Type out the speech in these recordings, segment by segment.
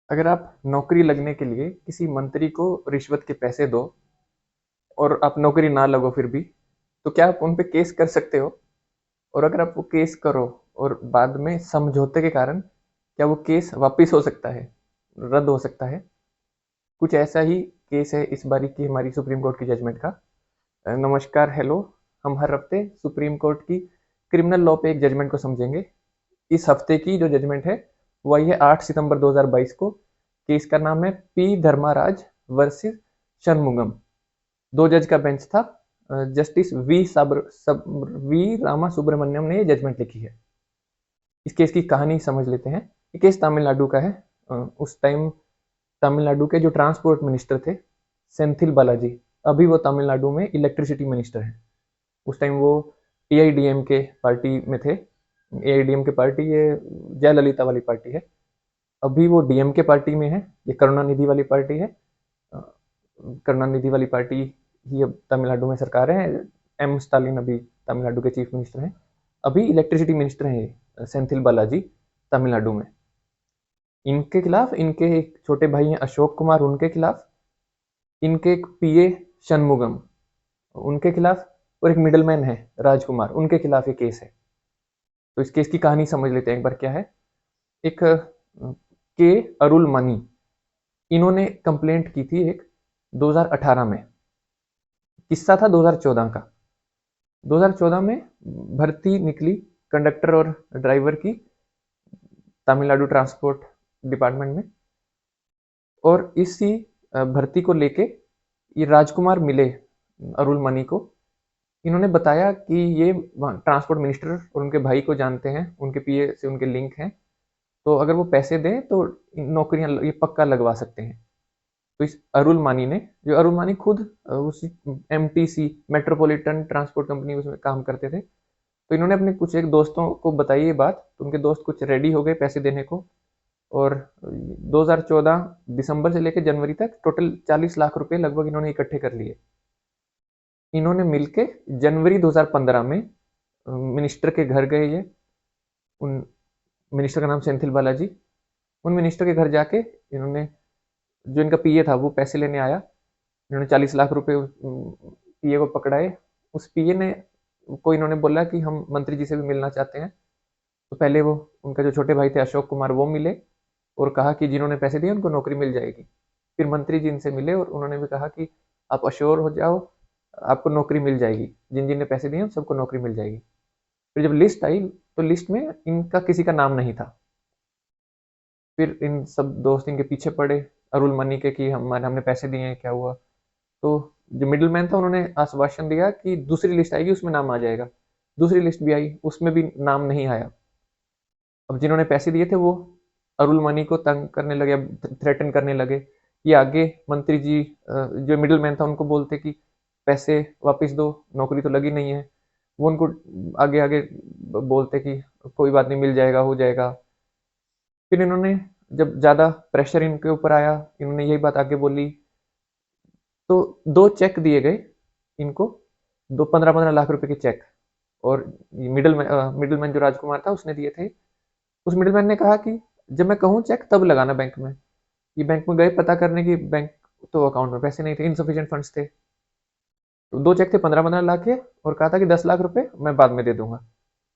अगर आप नौकरी लगने के लिए किसी मंत्री को रिश्वत के पैसे दो और आप नौकरी ना लगो फिर भी, तो क्या आप उन पे केस कर सकते हो? और अगर आप वो केस करो और बाद में समझौते के कारण क्या वो केस वापिस हो सकता है, रद्द हो सकता है? कुछ ऐसा ही केस है इस बारी की हमारी सुप्रीम कोर्ट की जजमेंट का। नमस्कार, हेलो। हम हर हफ्ते सुप्रीम कोर्ट की क्रिमिनल लॉ पे एक जजमेंट को समझेंगे। इस हफ्ते की जो जजमेंट है वो आई है 8 सितंबर 2022 को। केस का नाम है पी धर्माराज वर्सेस शनमुगम। दो जज का बेंच था। जस्टिस वी रामा सुब्रमण्यम ने ये जजमेंट लिखी है। इस केस की कहानी समझ लेते हैं। ये केस तमिलनाडु का है। उस टाइम तमिलनाडु के जो ट्रांसपोर्ट मिनिस्टर थे, सेंथिल बालाजी, अभी वो तमिलनाडु में इलेक्ट्रिसिटी मिनिस्टर हैं। उस टाइम वो एआईडीएम के पार्टी में थे। एआईडीएम के पार्टी ये जयललिता वाली पार्टी है। अभी वो डीएमके पार्टी में है। ये करुणानिधि वाली पार्टी है। करुणानिधि वाली पार्टी ही अब तमिलनाडु में सरकार है। एम स्टालिन अभी तमिलनाडु के चीफ मिनिस्टर हैं। अभी इलेक्ट्रिसिटी मिनिस्टर हैं सेंथिल बालाजी तमिलनाडु में। इनके खिलाफ इनके एक छोटे भाई हैं अशोक कुमार, उनके खिलाफ इनके एक पीए शनमुगम, उनके खिलाफ, और एक मिडलमैन है राजकुमार, उनके खिलाफ ये केस है। तो इस केस की कहानी समझ लेते हैं एक बार क्या है। एक के अरुल मनी, इन्होंने कंप्लेंट की थी एक 2018 में। किस्सा था 2014 का। 2014 में भर्ती निकली कंडक्टर और ड्राइवर की तमिलनाडु ट्रांसपोर्ट डिपार्टमेंट में। और इसी भर्ती को लेके ये राजकुमार मिले अरुल मनी को। इन्होंने बताया कि ये ट्रांसपोर्ट मिनिस्टर और उनके भाई को जानते हैं, उनके पीए से उनके लिंक हैं, तो अगर वो पैसे दें तो नौकरियां ये पक्का लगवा सकते हैं। तो इस अरुल मानी ने, जो अरुल मानी खुद उस एमटीसी मेट्रोपॉलिटन ट्रांसपोर्ट कंपनी उसमें काम करते थे, तो इन्होंने अपने कुछ एक दोस्तों को बताई ये बात। तो उनके दोस्त कुछ रेडी हो गए पैसे देने को। और 2014 दिसंबर से लेकर जनवरी तक टोटल 40 लाख रुपए लगभग इन्होंने इकट्ठे कर लिए। इन्होंने मिलके जनवरी 2015 में मिनिस्टर के घर गए। ये उन मिनिस्टर का नाम सेंथिल बालाजी। उन मिनिस्टर के घर जाके इन्होंने, जो इनका पीए था वो पैसे लेने आया। इन्होंने 40 लाख रुपए पीए को पकड़ाए। उस पीए ने को इन्होंने बोला कि हम मंत्री जी से भी मिलना चाहते हैं। तो पहले वो, उनका जो छोटे भाई थे अशोक कुमार, वो मिले और कहा कि जिन्होंने पैसे दिए उनको नौकरी मिल जाएगी। फिर मंत्री जी इनसे मिले और उन्होंने भी कहा कि आप अश्योर हो जाओ, आपको नौकरी मिल जाएगी, जिन जिन ने पैसे दिए सबको नौकरी मिल जाएगी। फिर जब लिस्ट आई तो लिस्ट में इनका किसी का नाम नहीं था। फिर इन सब दोस्त इनके पीछे पड़े अरुल मनी के कि हमने पैसे दिए हैं, क्या हुआ? तो जो मिडिल मैन था उन्होंने आश्वासन दिया कि दूसरी लिस्ट आएगी उसमें नाम आ जाएगा। दूसरी लिस्ट भी आई, उसमें भी नाम नहीं आया। अब जिन्होंने पैसे दिए थे वो अरुल मनी को तंग करने लगे, थ्रेटन करने लगे। ये आगे मंत्री जी, जो मिडिल मैन था, उनको बोलते कि पैसे वापस दो, नौकरी तो लगी नहीं है। वो उनको आगे आगे बोलते कि कोई बात नहीं, मिल जाएगा, हो जाएगा। फिर इन्होंने, जब ज़्यादा प्रेशर इनके ऊपर आया, इन्होंने यही बात आगे बोली। तो दो चेक दिए गए इनको, दो 15-15 लाख रुपए के चेक। और मिडिल मैन जो राजकुमार था उसने दिए थे। उस मिडिल मैन ने कहा कि जब मैं कहूँ चेक तब लगाना बैंक में। ये बैंक में गए पता करने की, बैंक तो अकाउंट में पैसे नहीं थे, इनसफिशिएंट फंड्स थे। तो दो चेक थे 15-15 लाख के, और कहा था कि 10 लाख रुपए मैं बाद में दे दूंगा,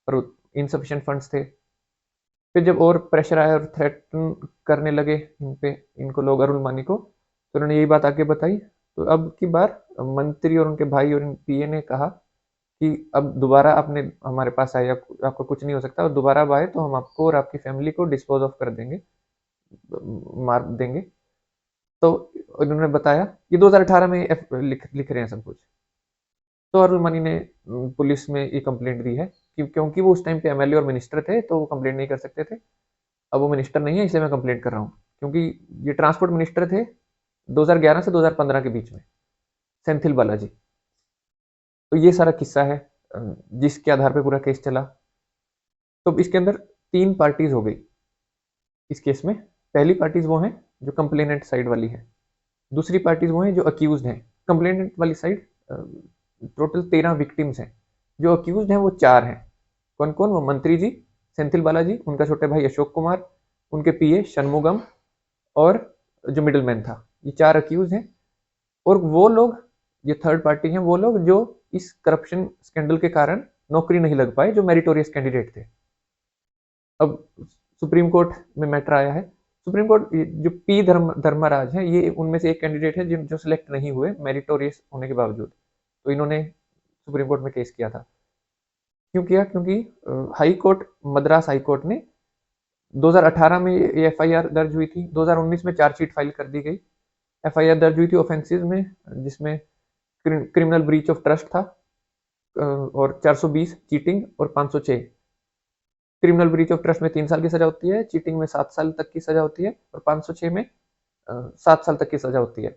पर इनसफिशिएंट फंड्स थे। फिर जब और प्रेशर आया और थ्रेटन करने लगे इन पे, इनको लोग अरुण मानी को, तो उन्होंने यही बात आगे बताई। तो अब की बार मंत्री और उनके भाई और पीए ने कहा कि अब दोबारा आपने हमारे पास आए, आपका कुछ नहीं हो सकता, और दोबारा अब आए तो हम आपको और आपकी फैमिली को डिस्पोज ऑफ कर देंगे, मार देंगे। तो उन्होंने बताया, ये 2018 में लिख रहे हैं सब कुछ। तो अरुण मनी ने पुलिस में ये कंप्लेंट दी है कि क्योंकि वो उस टाइम पे एमएलए और मिनिस्टर थे तो वो कंप्लेंट नहीं कर सकते थे। अब वो मिनिस्टर नहीं है, इसलिए मैं कंप्लेंट कर रहा हूँ। क्योंकि ये ट्रांसपोर्ट मिनिस्टर थे 2011 से 2015 के बीच में, सेंथिल बालाजी। तो ये सारा किस्सा है जिसके आधार पे पूरा केस चला। तो इसके अंदर तीन पार्टीज हो गई इस केस में। पहली पार्टीज वो हैं जो कंप्लेनेंट साइड वाली है। दूसरी पार्टीज वो हैं जो अक्यूज हैं। कंप्लेनेंट वाली साइड टोटल 13 विक्टिम्स हैं। जो अक्यूज हैं वो चार हैं। कौन कौन? वो मंत्री जी सेंथिल बालाजी, उनका छोटे भाई अशोक कुमार, उनके पीए शनमुगम, और जो मिडलमैन था, ये 4 अक्यूज हैं। और वो लोग, ये थर्ड पार्टी हैं, वो लोग जो इस करप्शन स्कैंडल के कारण नौकरी नहीं लग पाए, जो मेरिटोरियस कैंडिडेट थे। अब सुप्रीम कोर्ट में मैटर आया है। सुप्रीम कोर्ट जो पी धर्मराज है, ये उनमें से एक कैंडिडेट है जो सिलेक्ट नहीं हुए मेरिटोरियस होने के बावजूद। तो इन्होंने सुप्रीम कोर्ट में केस किया था। क्यों किया? क्योंकि high court, Madras high court ने 2018 में ये एफआईआर दर्ज हुई थी, 2019 में चार्जशीट फाइल कर दी गई। एफआईआर दर्ज हुई थी ऑफेंसेस में, जिसमें क्रिमिनल ब्रीच ऑफ ट्रस्ट था, और 420 चीटिंग, और 506 क्रिमिनल ब्रीच ऑफ ट्रस्ट में 3 साल की सजा होती है, चीटिंग में 7 साल तक की सजा होती है, और 506 में 7 साल तक की सजा होती है।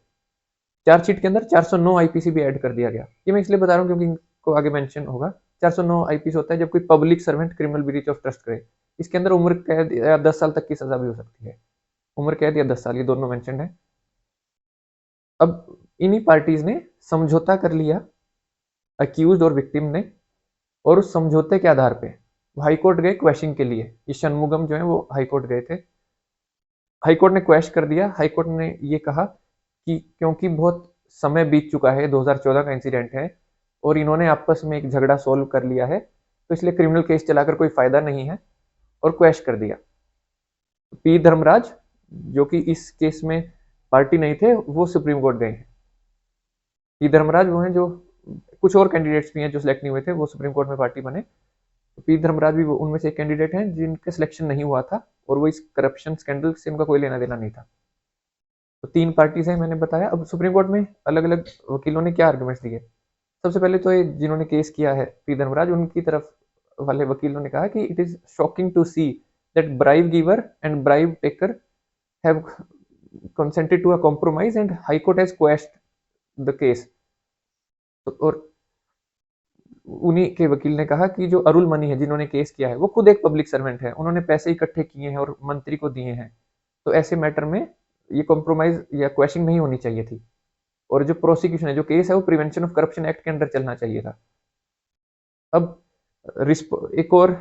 चार्जशीट के अंदर 409 आईपीसी भी ऐड कर दिया गया। ये मैं इसलिए बता रहा हूँ क्योंकि इनको आगे मेंशन होगा। 409 आईपीसी होता है जब कोई public servant criminal breach of trust करे। इसके अंदर उम्र कैद या 10 साल तक की सजा भी हो सकती है। उम्र कैद या 10 साल, ये दोनों मेंशन है। अब इन्हीं पार्टीज ने समझौता कर लिया, अक्यूज और विक्टिम ने, और उस समझौते के आधार पे हाईकोर्ट गए क्वेश्चन के लिए। ये शनमुगम जो है वो हाईकोर्ट गए थे। हाईकोर्ट ने क्वेश्चन कर दिया। हाईकोर्ट ने ये कहा कि क्योंकि बहुत समय बीत चुका है, 2014 का इंसिडेंट है, और इन्होंने आपस में एक झगड़ा सोल्व कर लिया है, तो इसलिए क्रिमिनल केस चलाकर कोई फायदा नहीं है, और क्वेश्चन कर दिया। पी धर्मराज, जो कि इस केस में पार्टी नहीं थे, वो सुप्रीम कोर्ट गए हैं। पी धर्मराज वो हैं जो, कुछ और कैंडिडेट्स भी हैं जो सिलेक्ट नहीं हुए थे, वो सुप्रीम कोर्ट में पार्टी बने। तो पी धर्मराज भी वो उनमें से एक कैंडिडेट हैं जिनका सिलेक्शन नहीं हुआ था, और वो इस करप्शन स्कैंडल से उनका कोई लेना देना नहीं था। तो 3 पार्टीज हैं मैंने बताया। अब सुप्रीम कोर्ट में अलग अलग वकीलों ने क्या आर्गुमेंट्स दिए। सबसे पहले तो ये जिन्होंने केस किया है पी धर्मराज, उनकी तरफ वाले वकीलों ने कहा कि it is shocking to see that bribe giver and bribe taker have consented to a compromise and high court has quashed the case। और उन्हीं के वकील ने कहा कि जो अरुल मनी है, जिन्होंने केस किया है, वो खुद एक पब्लिक सर्वेंट है, उन्होंने पैसे इकट्ठे किए हैं और मंत्री को दिए हैं। तो ऐसे मैटर में ये कॉम्प्रोमाइज या क्वेश्चन नहीं होनी चाहिए थी। और जो प्रोसिक्यूशन है, जो केस है, वो प्रिवेंशन ऑफ करप्शन एक्ट के अंडर चलना चाहिए था। अब एक और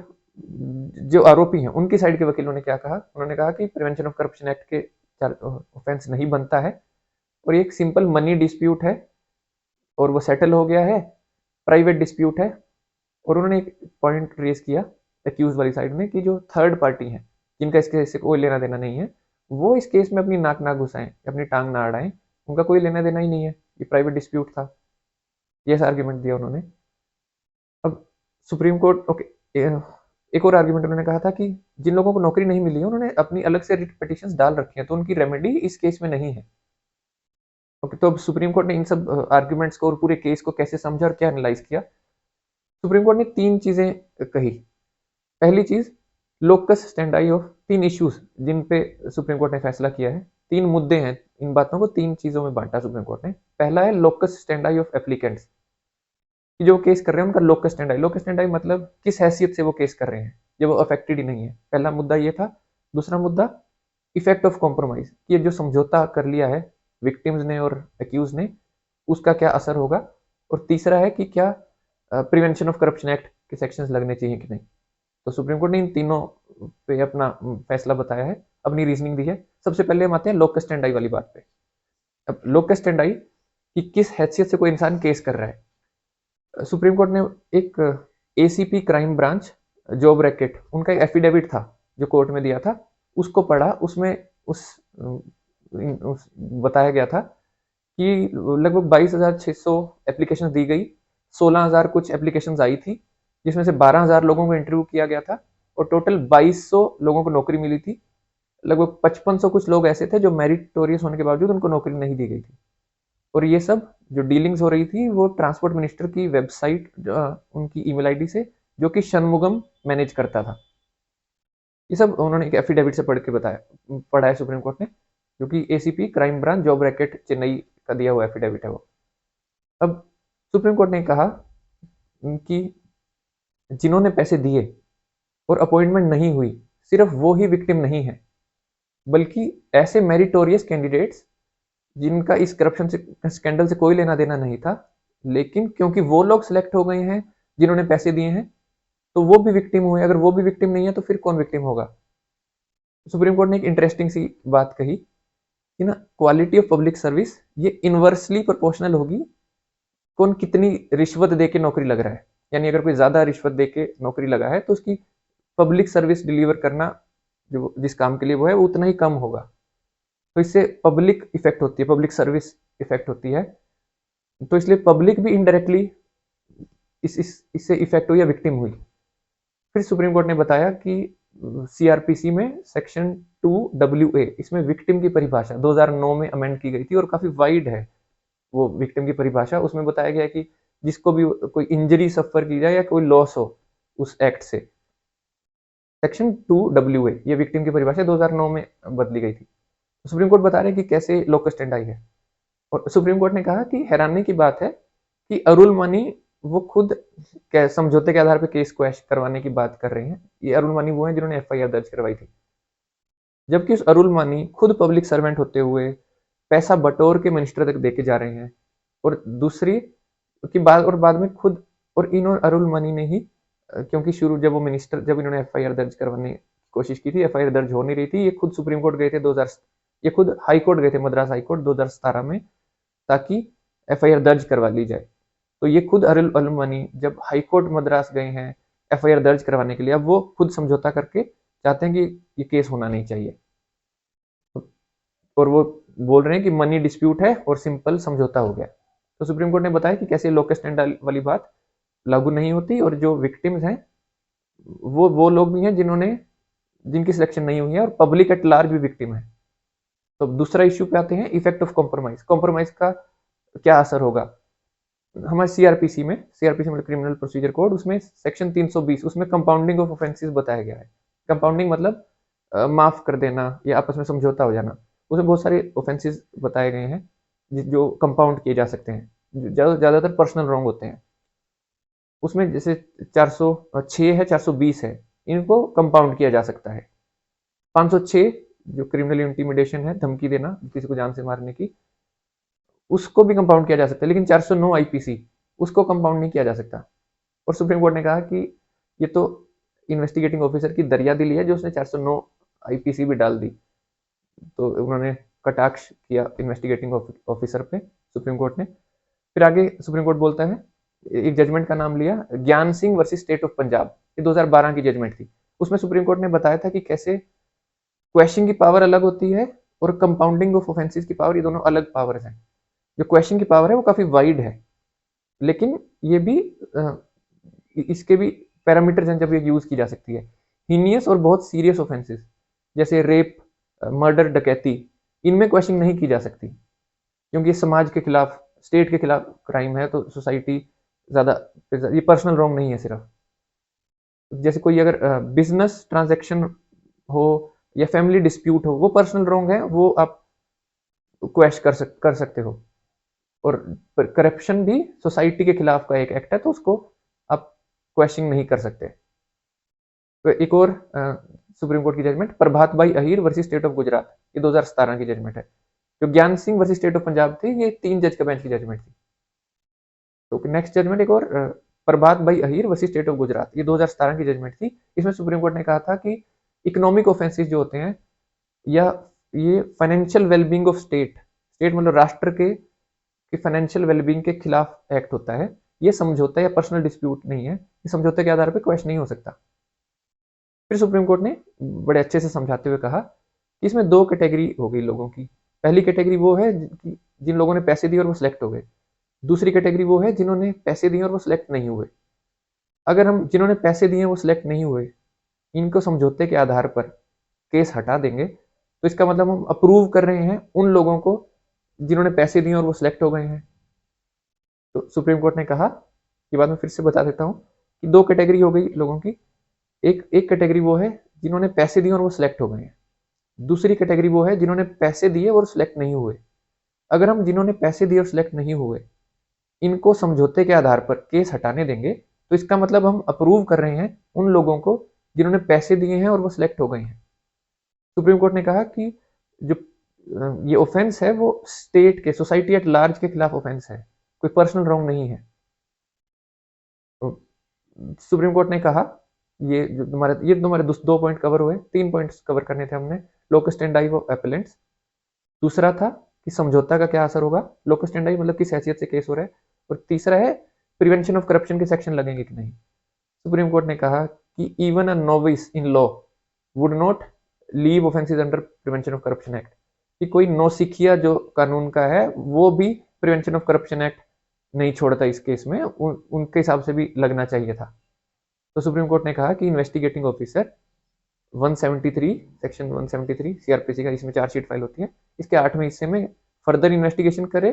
जो आरोपी हैं, उनकी साइड के वकीलों ने क्या कहा? उन्होंने कहा कि प्रिवेंशन ऑफ करप्शन एक्ट के ऑफेंस नहीं बनता है, और ये एक सिंपल मनी डिस्प्यूट है, और वो सेटल हो गया है, प्राइवेट डिस्प्यूट है। और उन्होंने एक पॉइंट रेज किया एक्यूज वाली साइड में कि जो थर्ड पार्टी हैं, जिनका इस केस से कोई लेना देना नहीं है, वो इस केस में अपनी नाक ना घुसाएं, अपनी टांग ना अड़ाएं, उनका कोई लेना देना ही नहीं है, ये प्राइवेट डिस्प्यूट था। ये आर्ग्यूमेंट दिया उन्होंने। अब सुप्रीम कोर्ट, ओके, एक और आर्ग्यूमेंट उन्होंने कहा था कि जिन लोगों को नौकरी नहीं मिली है, उन्होंने अपनी अलग से रिट पिटिशंस डाल रखी हैं, तो उनकी रेमेडी इस केस में नहीं है। ओके, तो अब सुप्रीम कोर्ट ने इन सब आर्ग्यूमेंट्स को और पूरे केस को कैसे समझा और क्या एनालाइज किया? सुप्रीम कोर्ट ने 3 चीजें कही। पहली चीज, लोकस स्टैंडाई ऑफ 3 इश्यूज जिन पे सुप्रीम कोर्ट ने फैसला किया है। 3 मुद्दे हैं, इन बातों को 3 चीजों में बांटा सुप्रीम कोर्ट ने। पहला है लोकस स्टैंडाई ऑफ एप्लीकेंट्स, कि जो केस कर रहे हैं उनका लोकस स्टैंडाई। लोकस स्टैंडाई मतलब किस हैसियत से वो केस कर रहे हैं, जब वो अफेक्टेड ही नहीं है। पहला मुद्दा ये था। दूसरा मुद्दा, इफेक्ट ऑफ कॉम्प्रोमाइज, कि ये जो समझौता कर लिया है विक्टिम्स ने और एक्यूज ने, उसका क्या असर होगा। और तीसरा है कि क्या प्रिवेंशन ऑफ करप्शन एक्ट के सेक्शंस लगने चाहिए कि नहीं। तो सुप्रीम कोर्ट ने इन तीनों पे अपना फैसला बताया है, अपनी रीजनिंग दी है। सबसे पहले हम आते हैं लोकस स्टैंडाई वाली बात पे। अब लोकस स्टैंडाई कि किस हैसियत से कोई इंसान केस कर रहा है। सुप्रीम कोर्ट ने एक ACP crime branch job racket, उनका एक एफिडेविट था जो कोर्ट में दिया था, उसको पढ़ा। उसमें उस बताया गया था कि लगभग 22,600 एप्लीकेशन दी गई, 16,000 कुछ एप्लीकेशन आई थी, जिसमें से 12,000 लोगों को इंटरव्यू किया गया था, और टोटल 2200 लोगों को नौकरी मिली थी। लगभग 5500 कुछ लोग ऐसे थे जो मेरिटोरियस होने के बावजूद उनको नौकरी नहीं दी गई थी। और ये सब जो डीलिंग्स हो रही थी वो ट्रांसपोर्ट मिनिस्टर की वेबसाइट, उनकी ईमेल आईडी से, जो कि शनमुगम मैनेज करता था। ये सब उन्होंने एक एफिडेविट से पढ़ा है सुप्रीम कोर्ट ने, जो कि ACP crime branch job racket Chennai का दिया हुआ एफिडेविट है वो। अब सुप्रीम कोर्ट ने कहा कि जिन्होंने पैसे दिए और अपॉइंटमेंट नहीं हुई, सिर्फ वो ही विक्टिम नहीं है, बल्कि ऐसे मेरिटोरियस कैंडिडेट्स जिनका इस करप्शन से स्कैंडल से कोई लेना देना नहीं था, लेकिन क्योंकि वो लोग सिलेक्ट हो गए हैं जिन्होंने पैसे दिए हैं, तो वो भी विक्टिम हुए। अगर वो भी विक्टिम नहीं है तो फिर कौन विक्टिम होगा? सुप्रीम कोर्ट ने एक इंटरेस्टिंग सी बात कही कि ना क्वालिटी ऑफ पब्लिक सर्विस ये इनवर्सली प्रोपोर्शनल होगी कौन कितनी रिश्वत दे के नौकरी लग रहा है। यानी अगर कोई ज़्यादा रिश्वत दे के नौकरी लगा है तो उसकी पब्लिक सर्विस डिलीवर करना जो जिस काम के लिए वो है वो उतना ही कम होगा। तो इससे पब्लिक इफेक्ट होती है, पब्लिक सर्विस इफेक्ट होती है। तो इसलिए पब्लिक भी इनडायरेक्टली इससे इफेक्ट हुई या विक्टिम हुई। फिर सुप्रीम कोर्ट ने बताया कि सीआरपीसी में सेक्शन 2WA इसमें विक्टिम की परिभाषा 2009 में अमेंड की गई थी और काफ़ी वाइड है वो विक्टिम की परिभाषा। उसमें बताया गया है कि जिसको भी कोई इंजरी सफर की जाए या कोई लॉस हो उस एक्ट से। सेक्शन 2WA ये विक्टिम की परिभाषा 2009 में बदली गई थी। तो सुप्रीम कोर्ट बता रहे हैं कि कैसे लोकस स्टैंड आई है। और सुप्रीम कोर्ट ने कहा कि हैरानी की बात है कि अरुल मानी वो खुद समझौते के आधार पर केस क्वैश करवाने की बात कर रहे हैं। ये अरुल मानी वो हैं जिन्होंने एफआईआर दर्ज करवाई थी, जबकि उस अरुल मानी खुद पब्लिक सर्वेंट होते हुए पैसा बटोर के मिनिस्टर तक देके जा रहे हैं। और दूसरी की बात और बाद में खुद और इन और अरुल मानी ने ही क्योंकि शुरू जब वो मिनिस्टर जब इन्होंने एफआईआर दर्ज करवाने की कोशिश की थी, एफआईआर दर्ज हो नहीं रही थी, ये खुद सुप्रीम कोर्ट गए थे 2000 ये खुद हाई कोर्ट गए थे, मद्रास हाई कोर्ट 2017 में, ताकि एफआईआर दर्ज करवा ली जाए। तो ये खुद अरुल मानी जब हाई कोर्ट मद्रास गए हैं एफआईआर दर्ज करवाने के लिए, अब वो खुद समझौता करके चाहते हैं कि ये केस होना नहीं चाहिए। और वो बोल रहे हैं कि मनी डिस्प्यूट है और सिंपल समझौता हो गया। तो सुप्रीम कोर्ट ने बताया कि कैसे लोकस स्टैंड वाली बात लागू नहीं होती और जो विक्टिम्स हैं वो लोग भी हैं जिनकी सिलेक्शन नहीं हुई है और पब्लिक एट लार्ज भी विक्टिम है। तो दूसरा इश्यू पे आते हैं, इफेक्ट ऑफ कॉम्प्रोमाइज। कॉम्प्रोमाइज का क्या असर होगा हमारे सीआरपीसी में मतलब क्रिमिनल प्रोसीजर कोड, उसमें सेक्शन 320 उसमें कंपाउंडिंग ऑफ ऑफेंसेस बताया गया है। कंपाउंडिंग मतलब माफ कर देना या आपस में समझौता हो जाना। उसमें बहुत सारे ऑफेंसेस बताए गए हैं जो कंपाउंड किए जा सकते हैं, ज़्यादातर पर्सनल रॉन्ग होते हैं। उसमें जैसे 406 है, 420 है, इनको कंपाउंड किया जा सकता है। 506 जो क्रिमिनल इंटिमिडेशन है, धमकी देना किसी को जान से मारने की, उसको भी कंपाउंड किया जा सकता है, लेकिन 409 आईपीसी उसको कंपाउंड नहीं किया जा सकता। और सुप्रीम कोर्ट ने कहा कि ये तो इन्वेस्टिगेटिंग ऑफिसर की दरियादिली है जो उसने 409 आईपीसी भी डाल दी। तो उन्होंने कटाक्ष किया इन्वेस्टिगेटिंग ऑफिसर पे सुप्रीम कोर्ट ने। फिर आगे सुप्रीम कोर्ट बोलता है, एक जजमेंट का नाम लिया ज्ञान Singh versus state of Punjab, ये 2012 की जजमेंट थी। उसमें सुप्रीम कोर्ट ने बताया था कि कैसे क्वेश्चन की पावर अलग होती है और कंपाउंडिंग ऑफ ऑफेंसेस की पावर, ये दोनों अलग पावर्स हैं। जो क्वेश्चन की पावर है वो काफी वाइड है, लेकिन ये भी इसके भी पैरामीटर्स हैं जब ये यूज की जा सकती है। हीनियस और बहुत सीरियस ऑफेंसेस जैसे रेप, मर्डर, डकैती, इनमें क्वेश्चन नहीं की जा सकती क्योंकि समाज के खिलाफ, स्टेट के खिलाफ क्राइम है। तो सोसाइटी ज़्यादा, ये पर्सनल रॉन्ग नहीं है सिर्फ। जैसे कोई अगर बिजनेस ट्रांजैक्शन हो या फैमिली डिस्प्यूट हो, वो पर्सनल रॉन्ग है, वो आप क्वेश्चन कर सकते हो। और करप्शन भी सोसाइटी के खिलाफ का एक एक्ट है, तो उसको आप क्वेश्चन नहीं कर सकते। तो एक और सुप्रीम कोर्ट की जजमेंट प्रभात भाई Ahir versus state of Gujarat, ये 2017 की जजमेंट है। जो ज्ञान Singh versus state of Punjab थी, ये 3 जज का बेंच की जजमेंट थी। तो नेक्स्ट जजमेंट एक और प्रभात भाई Ahir versus state of Gujarat, ये 2017 की जजमेंट थी। इसमें सुप्रीम कोर्ट ने कहा था कि इकोनॉमिक ऑफेंसेस जो होते हैं या ये फाइनेंशियल वेलबींग ऑफ स्टेट मतलब राष्ट्र के फाइनेंशियल वेलबींग के खिलाफ एक्ट होता है। ये समझौता या पर्सनल डिस्प्यूट नहीं है, ये समझौते के आधार पर क्वेश्चन नहीं हो सकता। फिर सुप्रीम कोर्ट ने बड़े अच्छे से समझाते हुए कहा कि इसमें 2 कैटेगरी हो गई लोगों की। पहली कैटेगरी वो है जिन लोगों ने पैसे दिए और वो सिलेक्ट हो गए। दूसरी कैटेगरी वो है जिन्होंने पैसे दिए और वो सिलेक्ट नहीं हुए। अगर हम जिन्होंने पैसे दिए वो सिलेक्ट नहीं हुए, इनको समझौते के आधार पर केस हटा देंगे, तो इसका मतलब हम अप्रूव कर रहे हैं उन लोगों को जिन्होंने पैसे दिए और वो सिलेक्ट हो गए हैं। तो सुप्रीम कोर्ट ने कहा, ये बात मैं फिर से बता देता हूँ कि 2 कैटेगरी हो गई लोगों की। एक कैटेगरी वो है जिन्होंने पैसे दिए और वो सिलेक्ट हो गए हैं। दूसरी कैटेगरी वो है जिन्होंने पैसे दिए और सिलेक्ट नहीं हुए। अगर हम जिन्होंने पैसे दिए और सिलेक्ट नहीं हुए, इनको समझौते के आधार पर केस हटाने देंगे, तो इसका मतलब हम अप्रूव कर रहे हैं उन लोगों को जिन्होंने पैसे दिए हैं और वो सिलेक्ट हो गए हैं। सुप्रीम कोर्ट ने कहा कि जो ये ऑफेंस है वो स्टेट के, सोसाइटी एट लार्ज के खिलाफ ऑफेंस है, कोई पर्सनल रॉन्ग नहीं है। तो सुप्रीम कोर्ट ने कहा ये तुम्हारे 2 पॉइंट कवर हुए, 3 पॉइंट्स कवर करने थे हमने। लोकस स्टैंड ऑफ एपेलेंट्स, दूसरा था कि समझौता का क्या असर होगा, लोकस स्टैंडर्ड मतलब किस हैसियत से केस हो रहा है, और तीसरा है प्रिवेंशन ऑफ करप्शन के सेक्शन लगेंगे कि नहीं। सुप्रीम कोर्ट ने कहा कि even a novice in law would not leave offences under prevention of corruption act, कि कोई नौसिखिया जो कानून का है वो भी प्रिवेंशन ऑफ करप्शन एक्ट नहीं छोड़ता इस केस में, उनके हिसाब से भी लगना चाहिए था। तो सुप्रीम कोर्ट ने कहा कि इन्वेस्टिगेटिंग ऑफिसर 173 सेक्शन 173 सीआरपीसी का, इसमें चार्जशीट फाइल होती है, इसके 8वें हिस्से में फर्दर इन्वेस्टिगेशन करे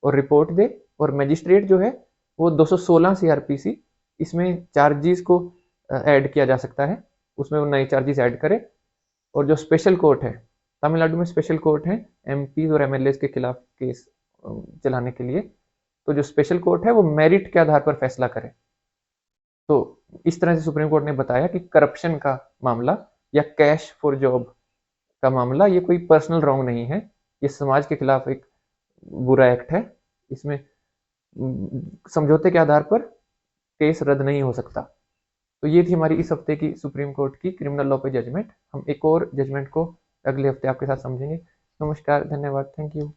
और रिपोर्ट दे, और मजिस्ट्रेट जो है वो 216 सीआरपीसी इसमें चार्जेस को ऐड किया जा सकता है, उसमें वो नए चार्जेस ऐड करे। और जो स्पेशल कोर्ट है, तमिलनाडु में स्पेशल कोर्ट है एमपी और एमएलए के खिलाफ केस चलाने के लिए, तो जो स्पेशल कोर्ट है वो मेरिट के आधार पर फैसला करे। तो इस तरह से सुप्रीम कोर्ट ने बताया कि करप्शन का मामला या कैश फॉर जॉब का मामला ये कोई पर्सनल रॉन्ग नहीं है, ये समाज के खिलाफ एक बुरा एक्ट है, इसमें समझौते के आधार पर केस रद्द नहीं हो सकता। तो ये थी हमारी इस हफ्ते की सुप्रीम कोर्ट की क्रिमिनल लॉ पे जजमेंट। हम एक और जजमेंट को अगले हफ्ते आपके साथ समझेंगे। नमस्कार, धन्यवाद, थैंक यू।